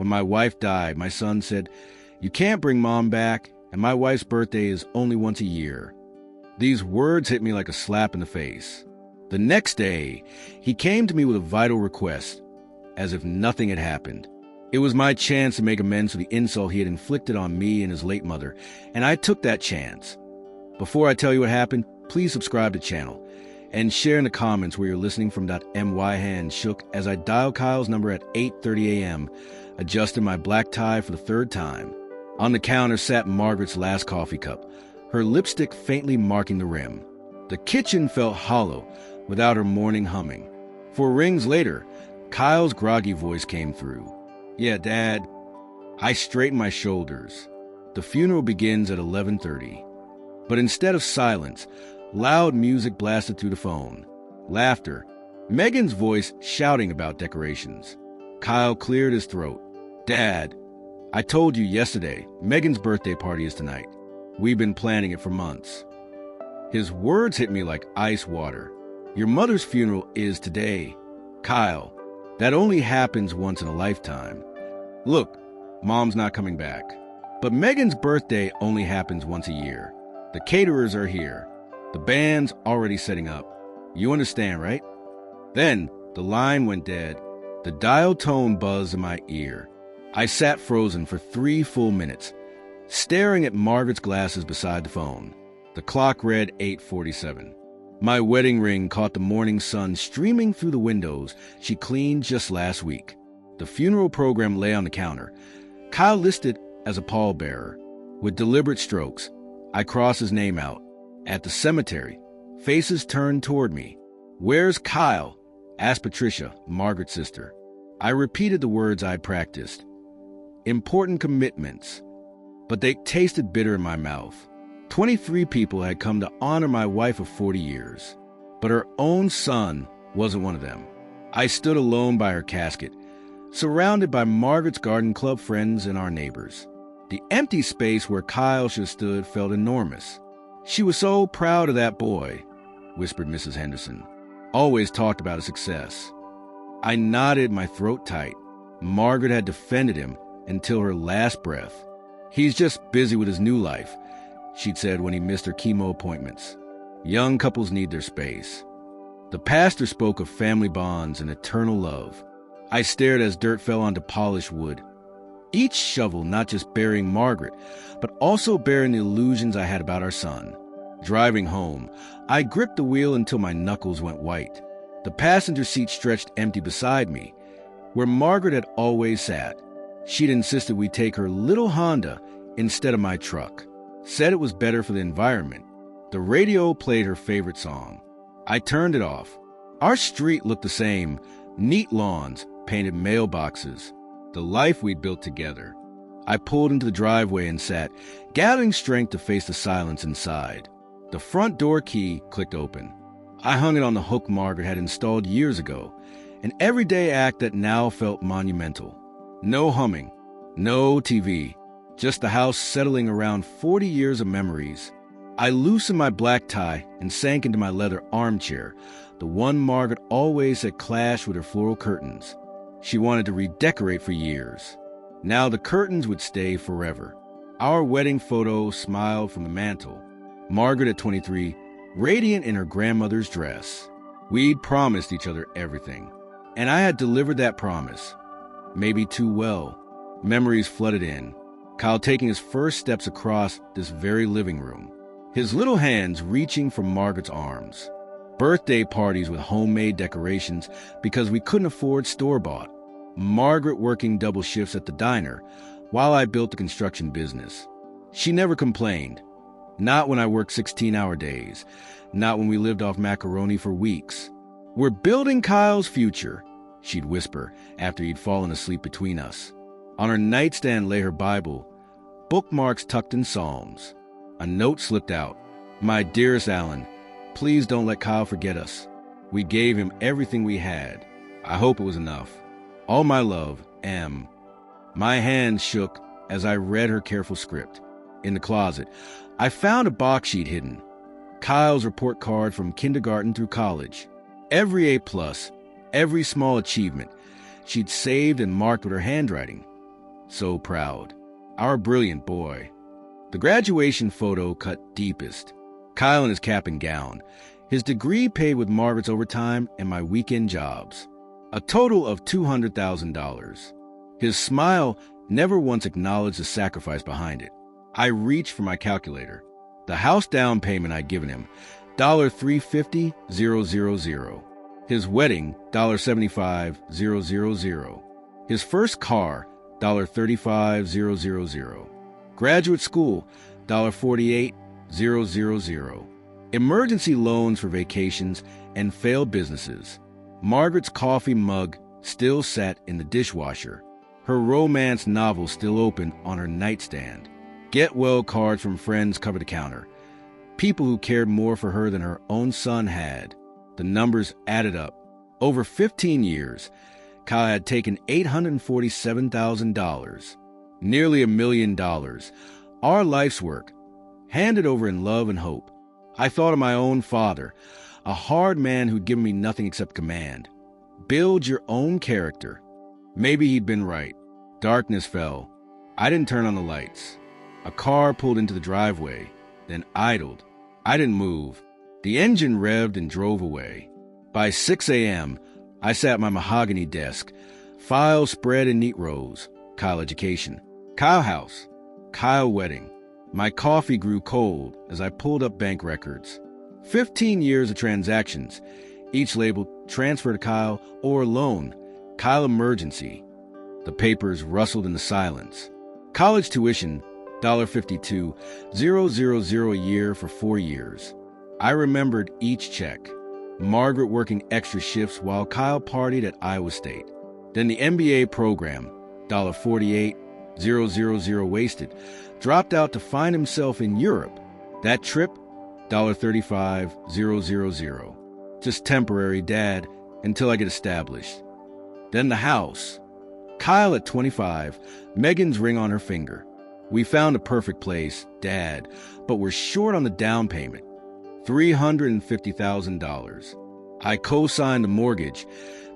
When my wife died, my son said, "You can't bring Mom back, and my wife's birthday is only once a year." These words hit me like a slap in the face. The next day, he came to me with a vital request, as if nothing had happened. It was my chance to make amends for the insult he had inflicted on me and his late mother, and I took that chance. Before I tell you what happened, please subscribe to the channel and share in the comments where you're listening from. My hand shook as I dialed Kyle's number at 8:30 a.m., adjusted my black tie for the third time. On the counter sat Margaret's last coffee cup, her lipstick faintly marking the rim. The kitchen felt hollow without her morning humming. 4 rings later, Kyle's groggy voice came through. "Yeah, Dad." I straightened my shoulders. The funeral begins at 11:30. But instead of silence, loud music blasted through the phone. Laughter. Megan's voice shouting about decorations. Kyle cleared his throat. "Dad, I told you yesterday, Megan's birthday party is tonight. We've been planning it for months." His words hit me like ice water. "Your mother's funeral is today. Kyle, that only happens once in a lifetime. Look, Mom's not coming back. But Megan's birthday only happens once a year. The caterers are here. The band's already setting up. You understand, right?" Then the line went dead. The dial tone buzzed in my ear. I sat frozen for 3 full minutes, staring at Margaret's glasses beside the phone. The clock read 8:47. My wedding ring caught the morning sun streaming through the windows she cleaned just last week. The funeral program lay on the counter. Kyle listed as a pallbearer. With deliberate strokes, I crossed his name out. At the cemetery, faces turned toward me. "Where's Kyle?" asked Patricia, Margaret's sister. I repeated the words I'd practiced. Important commitments. But they tasted bitter in my mouth. 23 people had come to honor my wife of 40 years. But her own son wasn't one of them. I stood alone by her casket, surrounded by Margaret's garden club friends and our neighbors. The empty space where Kyle should have stood felt enormous. "She was so proud of that boy," whispered Mrs. Henderson. "Always talked about his success." I nodded, my throat tight. Margaret had defended him until her last breath. "He's just busy with his new life," she'd said when he missed her chemo appointments. "Young couples need their space." The pastor spoke of family bonds and eternal love. I stared as dirt fell onto polished wood. Each shovel not just burying Margaret, but also bearing the illusions I had about our son. Driving home, I gripped the wheel until my knuckles went white. The passenger seat stretched empty beside me, where Margaret had always sat. She'd insisted we take her little Honda instead of my truck. Said it was better for the environment. The radio played her favorite song. I turned it off. Our street looked the same. Neat lawns, painted mailboxes. The life we'd built together. I pulled into the driveway and sat, gathering strength to face the silence inside. The front door key clicked open. I hung it on the hook Margaret had installed years ago, an everyday act that now felt monumental. No humming, no TV, just the house settling around 40 years of memories. I loosened my black tie and sank into my leather armchair, the one Margaret always had clashed with her floral curtains. She wanted to redecorate for years. Now the curtains would stay forever. Our wedding photo smiled from the mantel. Margaret at 23, radiant in her grandmother's dress. We'd promised each other everything, and I had delivered that promise. Maybe too well. Memories flooded in. Kyle taking his first steps across this very living room. His little hands reaching for Margaret's arms. Birthday parties with homemade decorations because we couldn't afford store-bought. Margaret working double shifts at the diner while I built the construction business. She never complained. Not when I worked 16-hour days. Not when we lived off macaroni for weeks. "We're building Kyle's future," she'd whisper after he'd fallen asleep between us. On her nightstand lay her Bible, bookmarks tucked in Psalms. A note slipped out. "My dearest Alan, please don't let Kyle forget us. We gave him everything we had. I hope it was enough. All my love, M." My hands shook as I read her careful script. In the closet, I found a box she'd hidden. Kyle's report card from kindergarten through college. Every A+, every small achievement, she'd saved and marked with her handwriting. so proud. Our brilliant boy. The graduation photo cut deepest. Kyle in his cap and gown. His degree paid with Margaret's overtime and my weekend jobs. A total of $200,000. His smile never once acknowledged the sacrifice behind it. I reached for my calculator. The house down payment I'd given him, $350,000. His wedding, $75,000. His first car, $35,000. Graduate school, $48,000. Emergency loans for vacations and failed businesses. Margaret's coffee mug still sat in the dishwasher. Her romance novel still open on her nightstand. Get well cards from friends covered the counter. People who cared more for her than her own son had. The numbers added up. Over 15 years, Kyle had taken $847,000, nearly $1 million, our life's work, handed over in love and hope. I thought of my own father, a hard man who'd given me nothing except command. Build your own character. Maybe he'd been right. Darkness fell. I didn't turn on the lights. A car pulled into the driveway, then idled. I didn't move. The engine revved and drove away. By 6 a.m., I sat at my mahogany desk, files spread in neat rows. Kyle education, Kyle house, Kyle wedding. My coffee grew cold as I pulled up bank records. 15 years of transactions, each labeled transfer to Kyle or loan, Kyle emergency. The papers rustled in the silence. College tuition, $52,000 a year for 4 years. I remembered each check. Margaret working extra shifts while Kyle partied at Iowa State. Then the MBA program, $48,000 wasted, dropped out to find himself in Europe. That trip, $35,000. Just temporary, Dad, until I get established. Then the house. Kyle at 25, Megan's ring on her finger. We found a perfect place, Dad, but we're short on the down payment. $350,000. I co-signed the mortgage,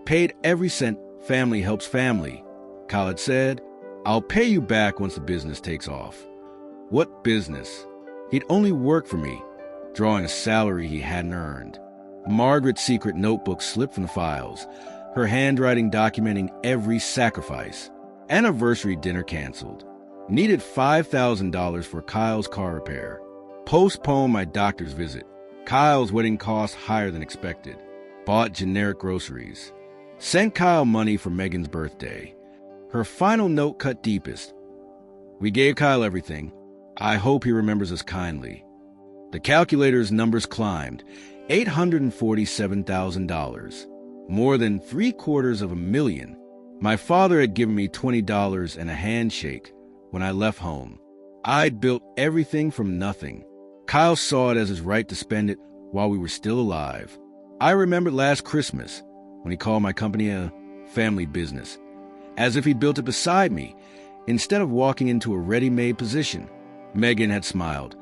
paid every cent. Family helps family. Kyle had said, I'll pay you back once the business takes off. What business? He'd only worked for me, drawing a salary he hadn't earned. Margaret's secret notebook slipped from the files, her handwriting documenting every sacrifice. Anniversary dinner canceled. Needed $5,000 for Kyle's car repair. Postponed my doctor's visit. Kyle's wedding costs higher than expected. Bought generic groceries. Sent Kyle money for Megan's birthday. Her final note cut deepest. We gave Kyle everything. I hope he remembers us kindly. The calculator's numbers climbed. $847,000. More than $750,000. My father had given me $20 and a handshake when I left home. I'd built everything from nothing. Kyle saw it as his right to spend it while we were still alive. I remembered last Christmas when he called my company a family business, as if he'd built it beside me, instead of walking into a ready-made position. Megan had smiled,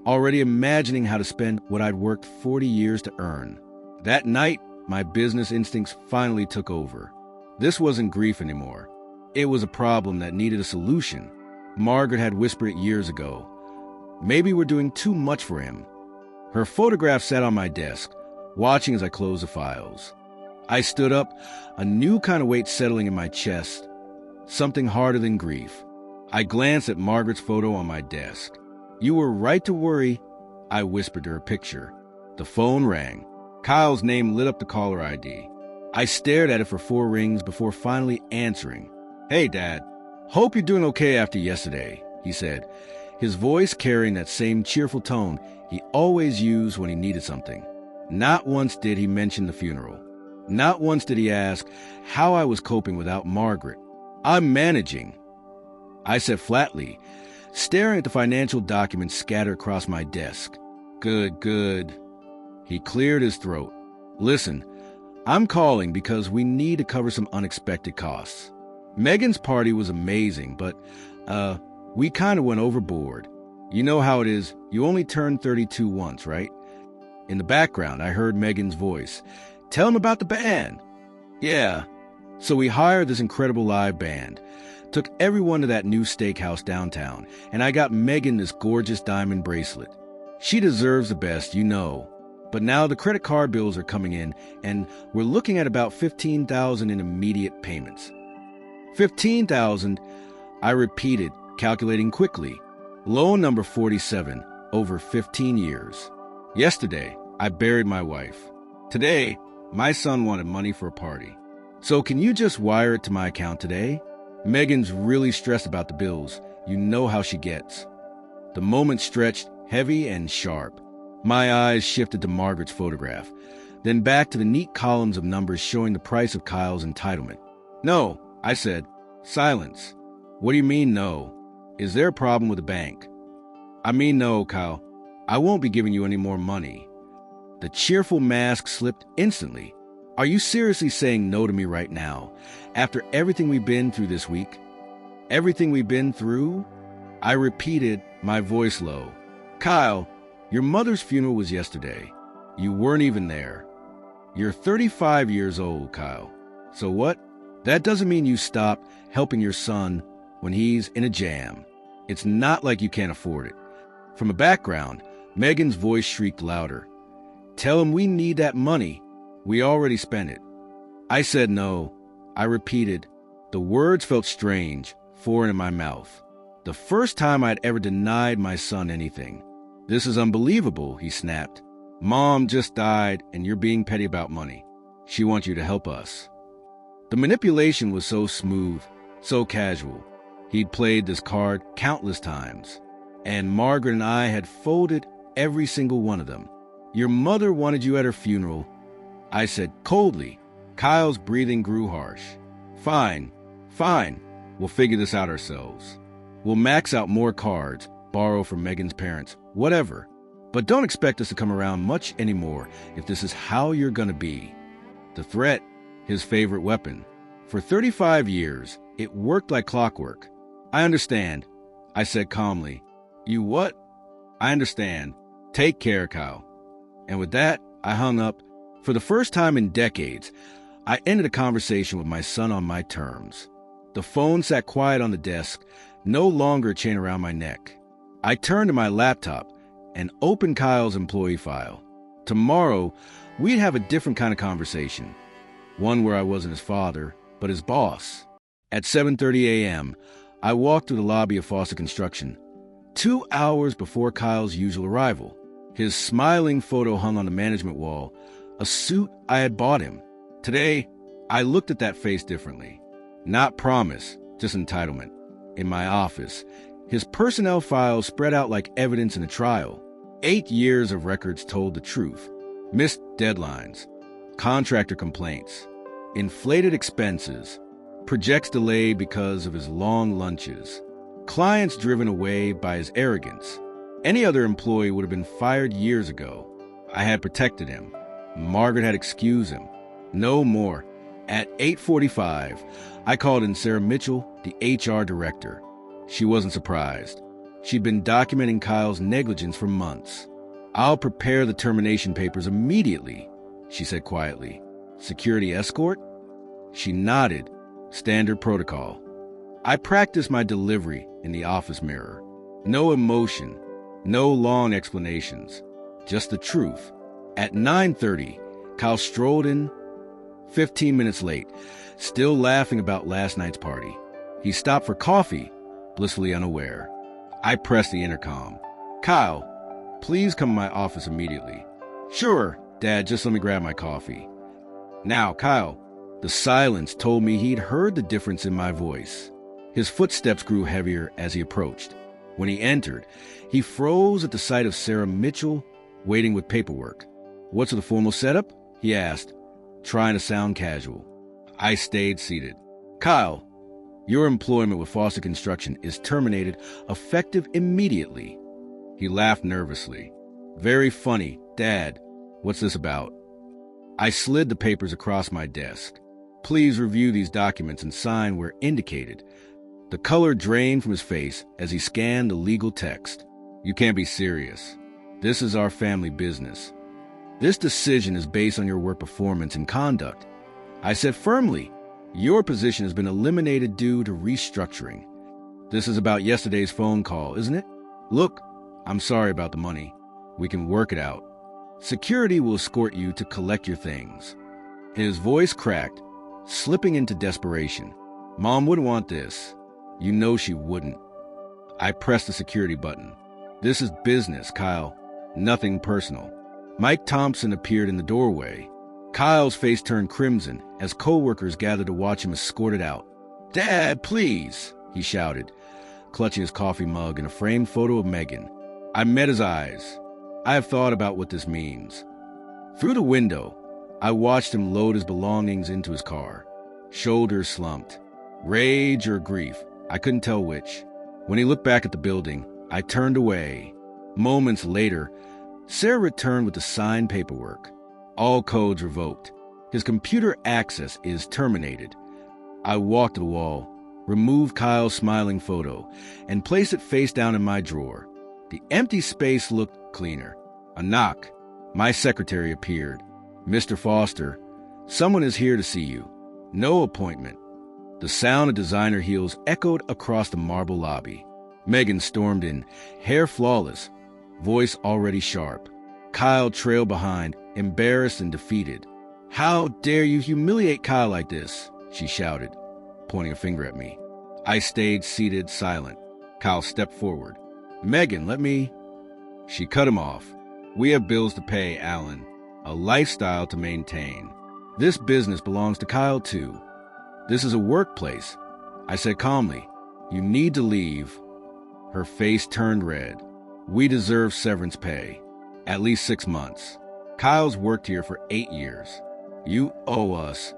already imagining how to spend what I'd worked 40 years to earn. That night, my business instincts finally took over. This wasn't grief anymore. It was a problem that needed a solution. Margaret had whispered it years ago. Maybe we're doing too much for him. Her photograph sat on my desk, watching as I closed the files. I stood up, a new kind of weight settling in my chest, something harder than grief. I glanced at Margaret's photo on my desk. You were right to worry, I whispered to her picture. The phone rang. Kyle's name lit up the caller ID. I stared at it for 4 rings before finally answering. Hey, Dad. Hope you're doing okay after yesterday, he said, his voice carrying that same cheerful tone he always used when he needed something. Not once did he mention the funeral. Not once did he ask how I was coping without Margaret. I'm managing, I said flatly, staring at the financial documents scattered across my desk. Good, good. He cleared his throat. Listen, I'm calling because we need to cover some unexpected costs. Megan's party was amazing, but, we kind of went overboard. You know how it is, you only turn 32 once, right? In the background, I heard Megan's voice. Tell him about the band. Yeah. So we hired this incredible live band. Took everyone to that new steakhouse downtown, and I got Megan this gorgeous diamond bracelet. She deserves the best, you know. But now the credit card bills are coming in, and we're looking at about $15,000 in immediate payments. $15,000, I repeated, calculating quickly. Loan number 47, over 15 years. Yesterday, I buried my wife. Today, my son wanted money for a party. So can you just wire it to my account today? Megan's really stressed about the bills. You know how she gets. The moment stretched, heavy and sharp. My eyes shifted to Margaret's photograph, then back to the neat columns of numbers showing the price of Kyle's entitlement. No, I said. Silence. What do you mean, no? Is there a problem with the bank? I mean, no, Kyle. I won't be giving you any more money. The cheerful mask slipped instantly. Are you seriously saying no to me right now, after everything we've been through this week? Everything we've been through? I repeated, my voice low. Kyle, your mother's funeral was yesterday. You weren't even there. You're 35 years old, Kyle. So what? That doesn't mean you stop helping your son when he's in a jam. It's not like you can't afford it. From the background, Megan's voice shrieked louder. Tell him we need that money. We already spent it. I said no. I repeated. The words felt strange, foreign in my mouth. The first time I'd ever denied my son anything. This is unbelievable, he snapped. Mom just died, and you're being petty about money. She wants you to help us. The manipulation was so smooth, so casual. He'd played this card countless times, and Margaret and I had folded every single one of them. Your mother wanted you at her funeral, I said coldly. Kyle's breathing grew harsh. Fine. We'll figure this out ourselves. We'll max out more cards, borrow from Megan's parents, whatever. But don't expect us to come around much anymore if this is how you're gonna be. The threat, his favorite weapon. For 35 years, it worked like clockwork. I understand, I said calmly. You what? I understand. Take care, Kyle. And with that, I hung up. For the first time in decades, I ended a conversation with my son on my terms. The phone sat quiet on the desk, no longer a chain around my neck. I turned to my laptop and opened Kyle's employee file. Tomorrow, we'd have a different kind of conversation. One where I wasn't his father, but his boss. At 7:30 a.m., I walked through the lobby of Foster Construction, 2 hours before Kyle's usual arrival. His smiling photo hung on the management wall, a suit I had bought him. Today, I looked at that face differently. Not promise, just entitlement. In my office, his personnel files spread out like evidence in a trial. 8 years of records told the truth. Missed deadlines, contractor complaints, inflated expenses, projects delayed because of his long lunches, clients driven away by his arrogance. Any other employee would have been fired years ago. I had protected him. Margaret had excused him. No more. At 8:45, I called in Sarah Mitchell, the HR director. She wasn't surprised. She'd been documenting Kyle's negligence for months. I'll prepare the termination papers immediately, she said quietly. Security escort? She nodded. Standard protocol. I practiced my delivery in the office mirror. No emotion, no long explanations, just the truth. At 9:30, Kyle strolled in, 15 minutes late, still laughing about last night's party. He stopped for coffee, blissfully unaware. I pressed the intercom. Kyle, please come to my office immediately. Sure, Dad, just let me grab my coffee. Now, Kyle. The silence told me he'd heard the difference in my voice. His footsteps grew heavier as he approached. When he entered, he froze at the sight of Sarah Mitchell waiting with paperwork. What's the formal setup? He asked, trying to sound casual. I stayed seated. Kyle, your employment with Foster Construction is terminated effective immediately. He laughed nervously. Very funny, Dad. What's this about? I slid the papers across my desk. Please review these documents and sign where indicated. The color drained from his face as he scanned the legal text. You can't be serious. This is our family business. This decision is based on your work performance and conduct. I said firmly, Your position has been eliminated due to restructuring. This is about yesterday's phone call, isn't it? Look, I'm sorry about the money. We can work it out. Security will escort you to collect your things." His voice cracked, slipping into desperation. Mom wouldn't want this. You know she wouldn't. I pressed the security button. "This is business, Kyle. Nothing personal." Mike Thompson appeared in the doorway. Kyle's face turned crimson as co-workers gathered to watch him escorted out. "Dad, please," he shouted, clutching his coffee mug and a framed photo of Megan. I met his eyes. I have thought about what this means. Through the window, I watched him load his belongings into his car. Shoulders slumped. Rage or grief, I couldn't tell which. When he looked back at the building, I turned away. Moments later, Sarah returned with the signed paperwork. All codes revoked. His computer access is terminated. I walked to the wall, removed Kyle's smiling photo, and placed it face down in my drawer. The empty space looked cleaner. A knock. My secretary appeared. "Mr. Foster, someone is here to see you." No appointment. The sound of designer heels echoed across the marble lobby. Megan stormed in, hair flawless, voice already sharp. Kyle trailed behind, embarrassed and defeated. "How dare you humiliate Kyle like this?" she shouted, pointing a finger at me. I stayed seated, silent. Kyle stepped forward. "Megan, let me..." She cut him off. "We have bills to pay, Alan. A lifestyle to maintain. This business belongs to Kyle, too. This is a workplace." I said calmly, "You need to leave." Her face turned red. "We deserve severance pay. At least 6 months. Kyle's worked here for 8 years. You owe us."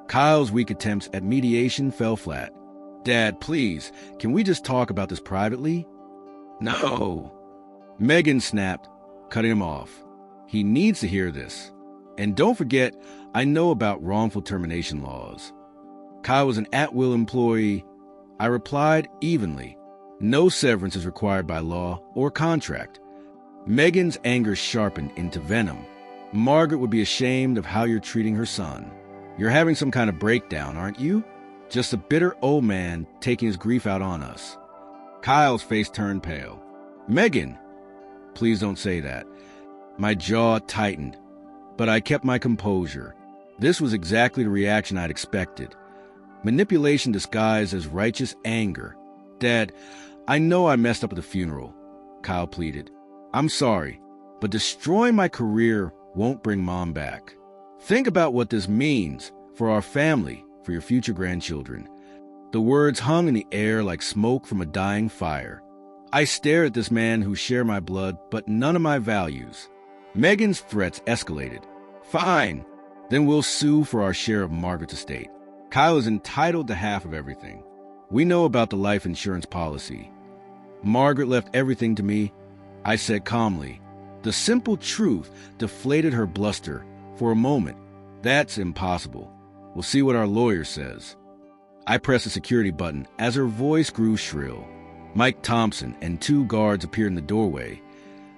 Kyle's weak attempts at mediation fell flat. "Dad, please, can we just talk about this privately?" "No." Megan snapped, cutting him off. "He needs to hear this. And don't forget, I know about wrongful termination laws." Kyle was an at-will employee. I replied evenly. No severance is required by law or contract. Megan's anger sharpened into venom. "Margaret would be ashamed of how you're treating her son. You're having some kind of breakdown, aren't you? Just a bitter old man taking his grief out on us." Kyle's face turned pale. "Megan!" "Please don't say that." My jaw tightened, but I kept my composure. This was exactly the reaction I'd expected. Manipulation disguised as righteous anger. "Dad, I know I messed up at the funeral," Kyle pleaded. "I'm sorry, but destroying my career won't bring Mom back. Think about what this means for our family, for your future grandchildren." The words hung in the air like smoke from a dying fire. I stared at this man who shared my blood, but none of my values. Megan's threats escalated. "Fine, then we'll sue for our share of Margaret's estate. Kyle is entitled to half of everything. We know about the life insurance policy. Margaret left everything to me," I said calmly. The simple truth deflated her bluster for a moment. "That's impossible. We'll see what our lawyer says." I pressed the security button as her voice grew shrill. Mike Thompson and 2 guards appeared in the doorway,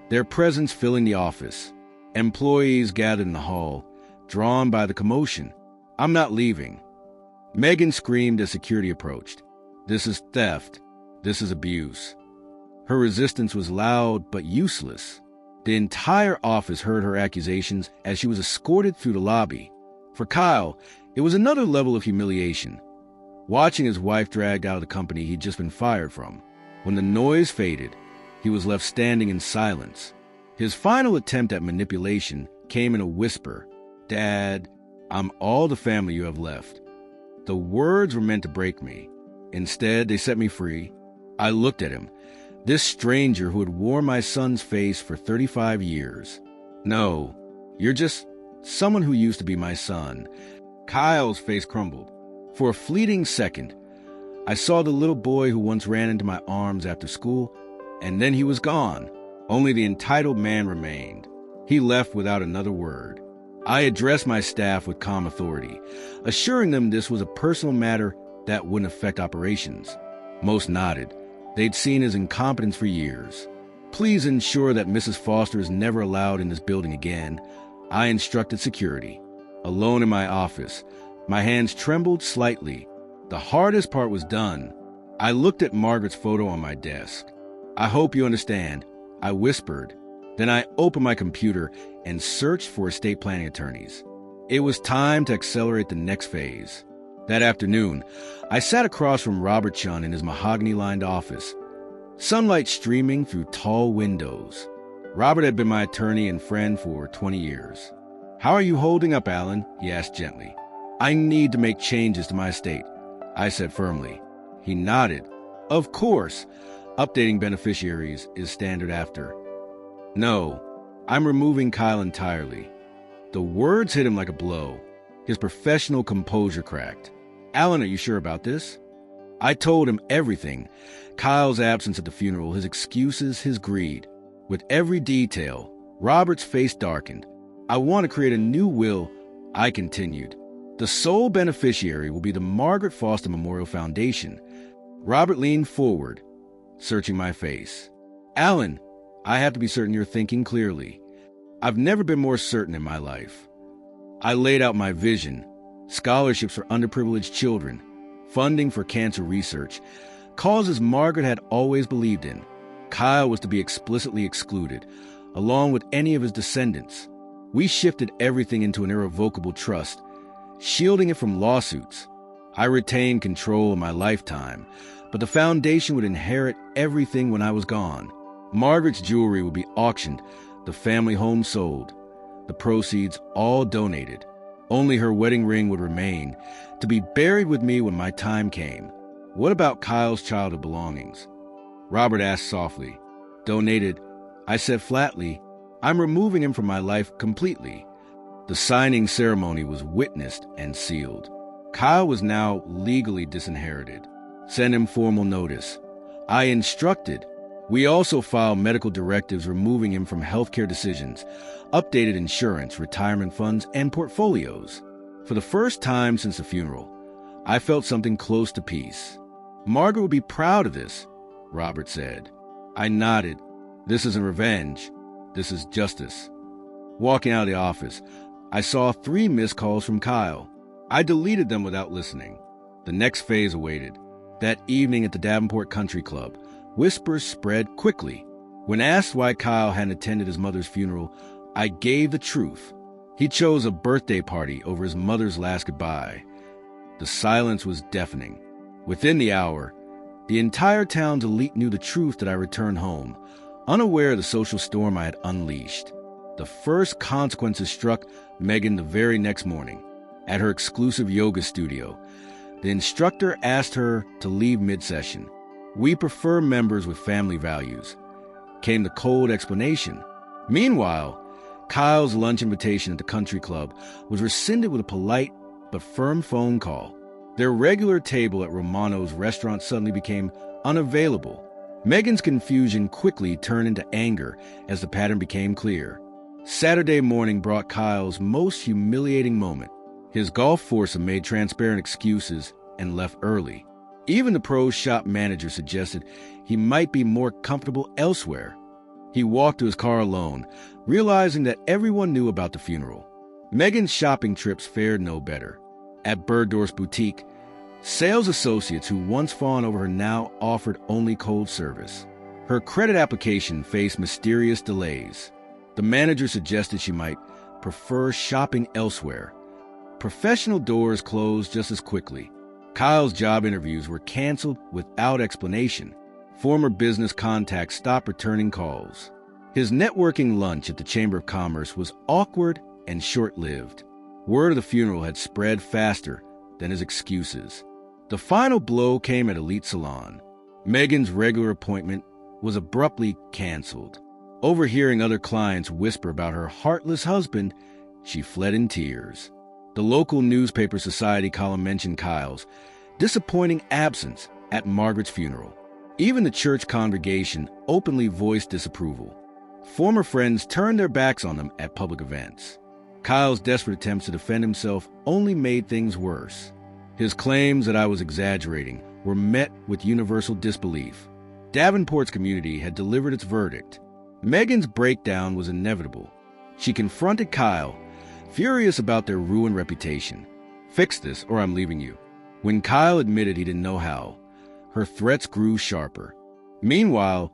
their presence filling the office. Employees gathered in the hall, drawn by the commotion. "I'm not leaving." Megan screamed as security approached. "This is theft. This is abuse." Her resistance was loud but useless. The entire office heard her accusations as she was escorted through the lobby. For Kyle, it was another level of humiliation. Watching his wife dragged out of the company he'd just been fired from. When the noise faded, he was left standing in silence. His final attempt at manipulation came in a whisper. "Dad, I'm all the family you have left." The words were meant to break me. Instead, they set me free. I looked at him, this stranger who had worn my son's face for 35 years. "No, you're just someone who used to be my son." Kyle's face crumbled. For a fleeting second, I saw the little boy who once ran into my arms after school, and then he was gone. Only the entitled man remained. He left without another word. I addressed my staff with calm authority, assuring them this was a personal matter that wouldn't affect operations. Most nodded. They'd seen his incompetence for years. "Please ensure that Mrs. Foster is never allowed in this building again," I instructed security. Alone in my office, My hands trembled slightly. The hardest part was done. I looked at Margaret's photo on my desk. "I hope you understand," I whispered. Then I opened my computer and searched for estate planning attorneys. It was time to accelerate the next phase. That afternoon, I sat across from Robert Chun in his mahogany-lined office, sunlight streaming through tall windows. Robert had been my attorney and friend for 20 years. "How are you holding up, Alan?" he asked gently. "I need to make changes to my estate," I said firmly. He nodded. "Of course, updating beneficiaries is standard after." "No, I'm removing Kyle entirely." The words hit him like a blow. His professional composure cracked. "Alan, are you sure about this?" I told him everything. Kyle's absence at the funeral, his excuses, his greed. With every detail, Robert's face darkened. "I want to create a new will," I continued. "The sole beneficiary will be the Margaret Foster Memorial Foundation." Robert leaned forward, searching my face. "Alan, I have to be certain you're thinking clearly. I've never been more certain in my life." I laid out my vision: scholarships for underprivileged children, funding for cancer research, causes Margaret had always believed in. Kyle was to be explicitly excluded, along with any of his descendants. We shifted everything into an irrevocable trust, shielding it from lawsuits. I retained control of my lifetime, but the foundation would inherit everything when I was gone. Margaret's jewelry would be auctioned, the family home sold, the proceeds all donated. Only her wedding ring would remain, to be buried with me when my time came. "What about Kyle's childhood belongings?" Robert asked softly. "Donated," I said flatly. "I'm removing him from my life completely." The signing ceremony was witnessed and sealed. Kyle was now legally disinherited. Send him formal notice. I instructed. We also filed medical directives removing him from healthcare decisions, updated insurance, retirement funds, and portfolios. For the first time since the funeral, I felt something close to peace. "Margaret would be proud of this," Robert said. I nodded. "This isn't revenge. This is justice." Walking out of the office, I saw 3 missed calls from Kyle. I deleted them without listening. The next phase awaited. That evening at the Davenport Country Club, whispers spread quickly. When asked why Kyle hadn't attended his mother's funeral, I gave the truth. He chose a birthday party over his mother's last goodbye. The silence was deafening. Within the hour, the entire town's elite knew the truth that I returned home, unaware of the social storm I had unleashed. The first consequences struck Megan the very next morning. At her exclusive yoga studio, the instructor asked her to leave mid-session. "We prefer members with family values," came the cold explanation. Meanwhile, Kyle's lunch invitation at the country club was rescinded with a polite but firm phone call. Their regular table at Romano's restaurant suddenly became unavailable. Megan's confusion quickly turned into anger as the pattern became clear. Saturday morning brought Kyle's most humiliating moment. His golf foursome made transparent excuses and left early. Even the pro shop manager suggested he might be more comfortable elsewhere. He walked to his car alone, realizing that everyone knew about the funeral. Megan's shopping trips fared no better. At Bergdorf's boutique, sales associates who once fawned over her now offered only cold service. Her credit application faced mysterious delays. The manager suggested she might prefer shopping elsewhere. Professional doors closed just as quickly. Kyle's job interviews were canceled without explanation. Former business contacts stopped returning calls. His networking lunch at the Chamber of Commerce was awkward and short-lived. Word of the funeral had spread faster than his excuses. The final blow came at Elite Salon. Megan's regular appointment was abruptly canceled. Overhearing other clients whisper about her heartless husband, she fled in tears. The local newspaper society column mentioned Kyle's disappointing absence at Margaret's funeral. Even the church congregation openly voiced disapproval. Former friends turned their backs on them at public events. Kyle's desperate attempts to defend himself only made things worse. His claims that I was exaggerating were met with universal disbelief. Davenport's community had delivered its verdict. Megan's breakdown was inevitable. She confronted Kyle, furious about their ruined reputation. Fix this or I'm leaving you. When Kyle admitted he didn't know how, her threats grew sharper. Meanwhile,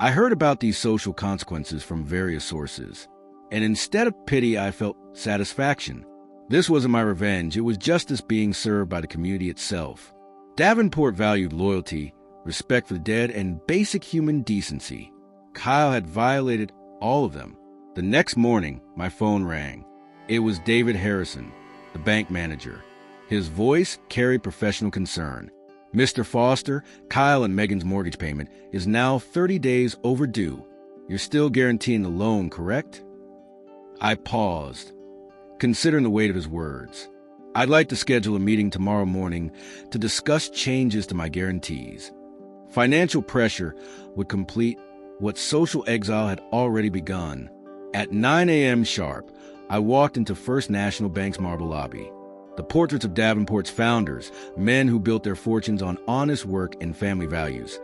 I heard about these social consequences from various sources, and instead of pity, I felt satisfaction. This wasn't my revenge, it was justice being served by the community itself. Davenport valued loyalty, respect for the dead, and basic human decency. Kyle had violated all of them. The next morning, my phone rang. It was David Harrison, the bank manager. His voice carried professional concern. Mr. Foster, Kyle and Megan's mortgage payment is now 30 days overdue. You're still guaranteeing the loan, correct? I paused, considering the weight of his words. I'd like to schedule a meeting tomorrow morning to discuss changes to my guarantees. Financial pressure would complete what social exile had already begun. At 9 a.m. sharp, I walked into First National Bank's marble lobby. The portraits of Davenport's founders, men who built their fortunes on honest work and family values,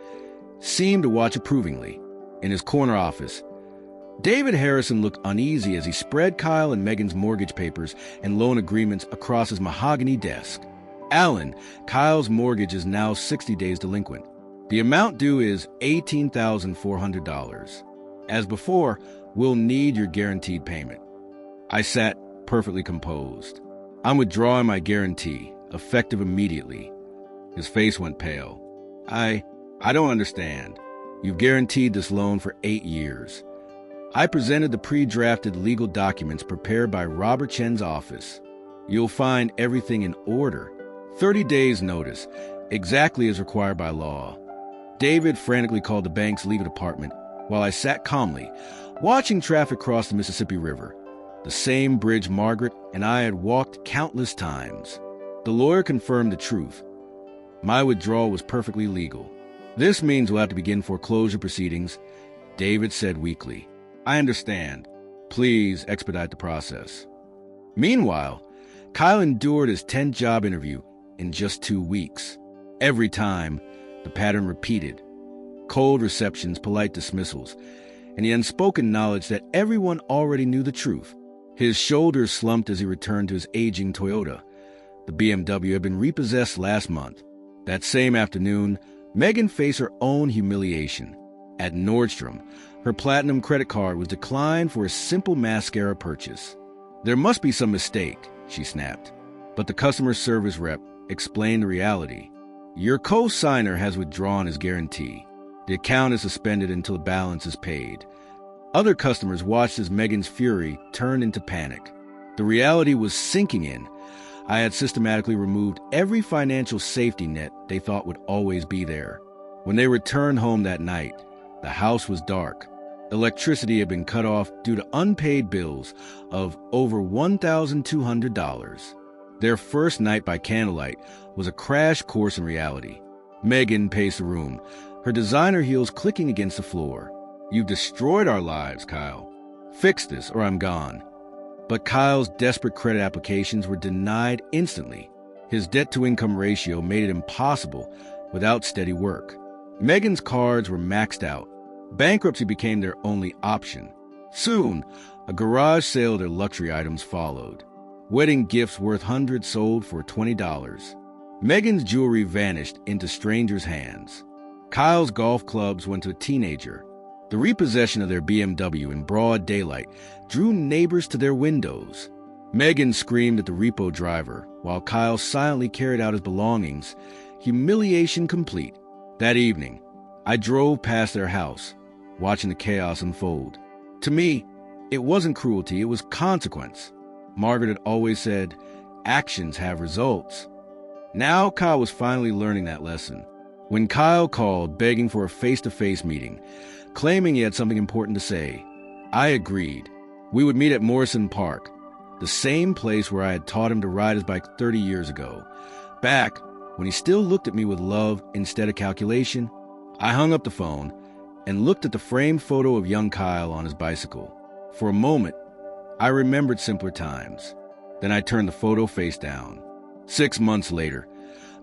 seemed to watch approvingly. In his corner office, David Harrison looked uneasy as he spread Kyle and Megan's mortgage papers and loan agreements across his mahogany desk. Alan, Kyle's mortgage is now 60 days delinquent. The amount due is $18,400. As before, we'll need your guaranteed payment. I sat perfectly composed. I'm withdrawing my guarantee, effective immediately. His face went pale. I don't understand. You've guaranteed this loan for 8 years. I presented the pre-drafted legal documents prepared by Robert Chen's office. You'll find everything in order. 30 days notice, exactly as required by law. David frantically called the bank's legal department while I sat calmly, watching traffic cross the Mississippi River. The same bridge Margaret and I had walked countless times. The lawyer confirmed the truth. My withdrawal was perfectly legal. This means we'll have to begin foreclosure proceedings, David said weakly. I understand. Please expedite the process. Meanwhile, Kyle endured his 10th job interview in just 2 weeks. Every time, the pattern repeated. Cold receptions, polite dismissals, and the unspoken knowledge that everyone already knew the truth. His shoulders slumped as he returned to his aging Toyota. The BMW had been repossessed last month. That same afternoon, Megan faced her own humiliation. At Nordstrom, her platinum credit card was declined for a simple mascara purchase. There must be some mistake, she snapped. But the customer service rep explained the reality. Your co-signer has withdrawn his guarantee. The account is suspended until the balance is paid. Other customers watched as Megan's fury turned into panic. The reality was sinking in. I had systematically removed every financial safety net they thought would always be there. When they returned home that night, the house was dark. Electricity had been cut off due to unpaid bills of over $1,200. Their first night by candlelight was a crash course in reality. Megan paced the room, her designer heels clicking against the floor. You've destroyed our lives, Kyle. Fix this or I'm gone. But Kyle's desperate credit applications were denied instantly. His debt-to-income ratio made it impossible without steady work. Megan's cards were maxed out. Bankruptcy became their only option. Soon, a garage sale of their luxury items followed. Wedding gifts worth hundreds sold for $20. Megan's jewelry vanished into strangers' hands. Kyle's golf clubs went to a teenager. The repossession of their BMW in broad daylight drew neighbors to their windows. Megan screamed at the repo driver, while Kyle silently carried out his belongings, humiliation complete. That evening, I drove past their house, watching the chaos unfold. To me, it wasn't cruelty, it was consequence. Margaret had always said, actions have results. Now Kyle was finally learning that lesson. When Kyle called, begging for a face-to-face meeting, claiming he had something important to say, I agreed. We would meet at Morrison Park, the same place where I had taught him to ride his bike 30 years ago. Back when he still looked at me with love instead of calculation. I hung up the phone and looked at the framed photo of young Kyle on his bicycle. For a moment, I remembered simpler times. Then I turned the photo face down. 6 months later,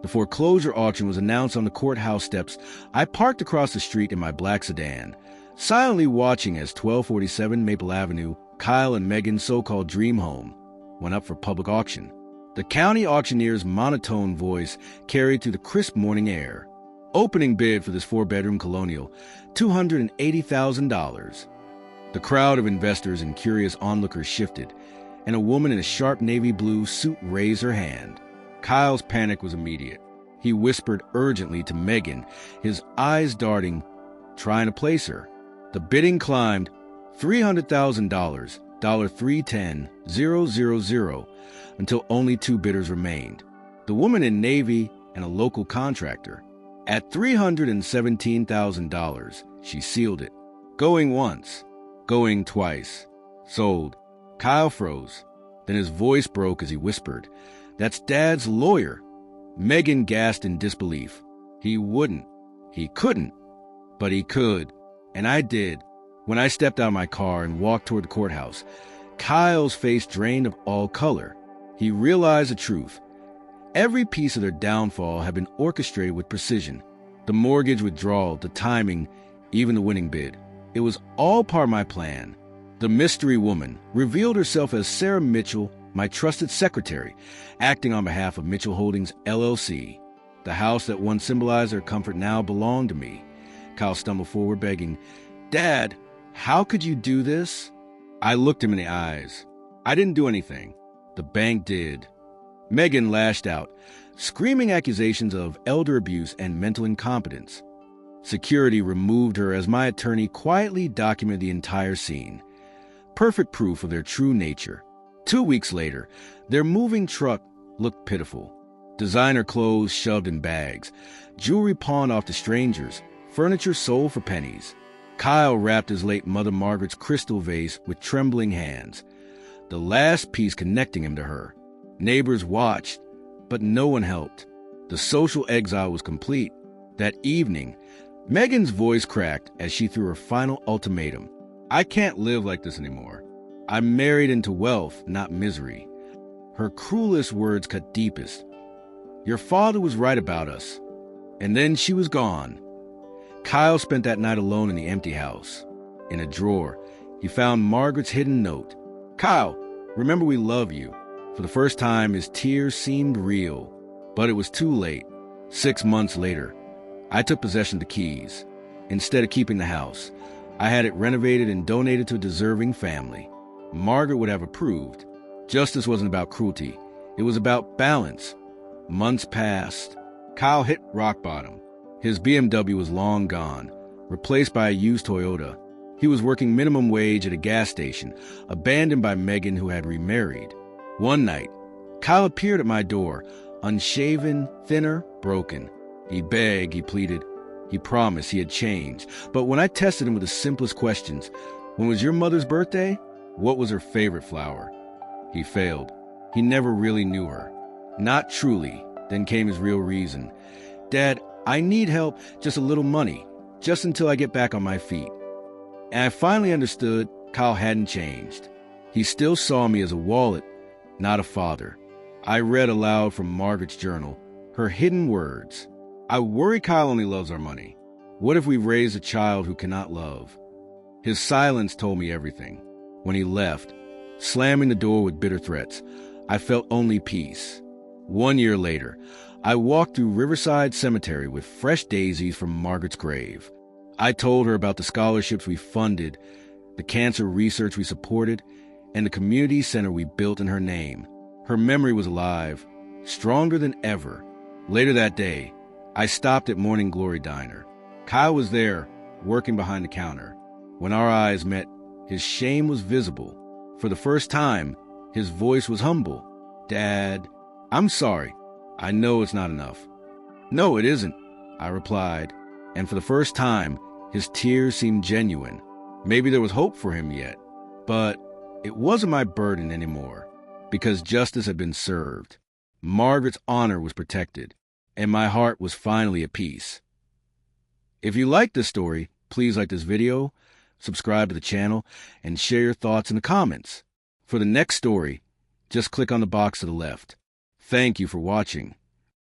the foreclosure auction was announced on the courthouse steps. I parked across the street in my black sedan, silently watching as 1247 Maple Avenue, Kyle and Megan's so-called dream home, went up for public auction. The county auctioneer's monotone voice carried through the crisp morning air. Opening bid for this 4-bedroom colonial, $280,000. The crowd of investors and curious onlookers shifted, and a woman in a sharp navy blue suit raised her hand. Kyle's panic was immediate. He whispered urgently to Megan, his eyes darting, trying to place her. The bidding climbed $300,000, $310,000, until only 2 bidders remained, the woman in navy and a local contractor. At $317,000, she sealed it. Going once, going twice. Sold. Kyle froze. Then his voice broke as he whispered, "That's Dad's lawyer." Megan gasped in disbelief. He wouldn't. He couldn't. But he could. And I did. When I stepped out of my car and walked toward the courthouse, Kyle's face drained of all color. He realized the truth. Every piece of their downfall had been orchestrated with precision. The mortgage withdrawal, the timing, even the winning bid. It was all part of my plan. The mystery woman revealed herself as Sarah Mitchell, my trusted secretary, acting on behalf of Mitchell Holdings, LLC. The house that once symbolized their comfort now belonged to me. Kyle stumbled forward, begging, "Dad, how could you do this?" I looked him in the eyes. I didn't do anything. The bank did. Megan lashed out, screaming accusations of elder abuse and mental incompetence. Security removed her as my attorney quietly documented the entire scene. Perfect proof of their true nature. 2 weeks later, their moving truck looked pitiful. Designer clothes shoved in bags, jewelry pawned off to strangers, furniture sold for pennies. Kyle wrapped his late mother Margaret's crystal vase with trembling hands, the last piece connecting him to her. Neighbors watched, but no one helped. The social exile was complete. That evening, Megan's voice cracked as she threw her final ultimatum. "I can't live like this anymore. I'm married into wealth, not misery." Her cruelest words cut deepest. "Your father was right about us." And then she was gone. Kyle spent that night alone in the empty house. In a drawer, he found Margaret's hidden note. "Kyle, remember we love you." For the first time, his tears seemed real. But it was too late. 6 months later, I took possession of the keys. Instead of keeping the house, I had it renovated and donated to a deserving family. Margaret would have approved. Justice wasn't about cruelty. It was about balance. Months passed. Kyle hit rock bottom. His BMW was long gone, replaced by a used Toyota. He was working minimum wage at a gas station, abandoned by Megan, who had remarried. One night, Kyle appeared at my door, unshaven, thinner, broken. He begged, he pleaded, he promised he had changed. But when I tested him with the simplest questions, "When was your mother's birthday? What was her favorite flower?" he failed. He never really knew her. Not truly. Then came his real reason. "Dad, I need help, just a little money, just until I get back on my feet." And I finally understood Kyle hadn't changed. He still saw me as a wallet, not a father. I read aloud from Margaret's journal, her hidden words. "I worry Kyle only loves our money. What if we raise a child who cannot love?" His silence told me everything. When he left, slamming the door with bitter threats, I felt only peace. 1 year later, I walked through Riverside Cemetery with fresh daisies from Margaret's grave. I told her about the scholarships we funded, the cancer research we supported, and the community center we built in her name. Her memory was alive, stronger than ever. Later that day, I stopped at Morning Glory Diner. Kyle was there, working behind the counter. When our eyes met, his shame was visible. For the first time, his voice was humble. "Dad, I'm sorry. I know it's not enough." "No, it isn't," I replied. And for the first time, his tears seemed genuine. Maybe there was hope for him yet. But it wasn't my burden anymore, because justice had been served. Margaret's honor was protected, and my heart was finally at peace. If you like this story, please like this video, subscribe to the channel, and share your thoughts in the comments. For the next story, just click on the box to the left. Thank you for watching.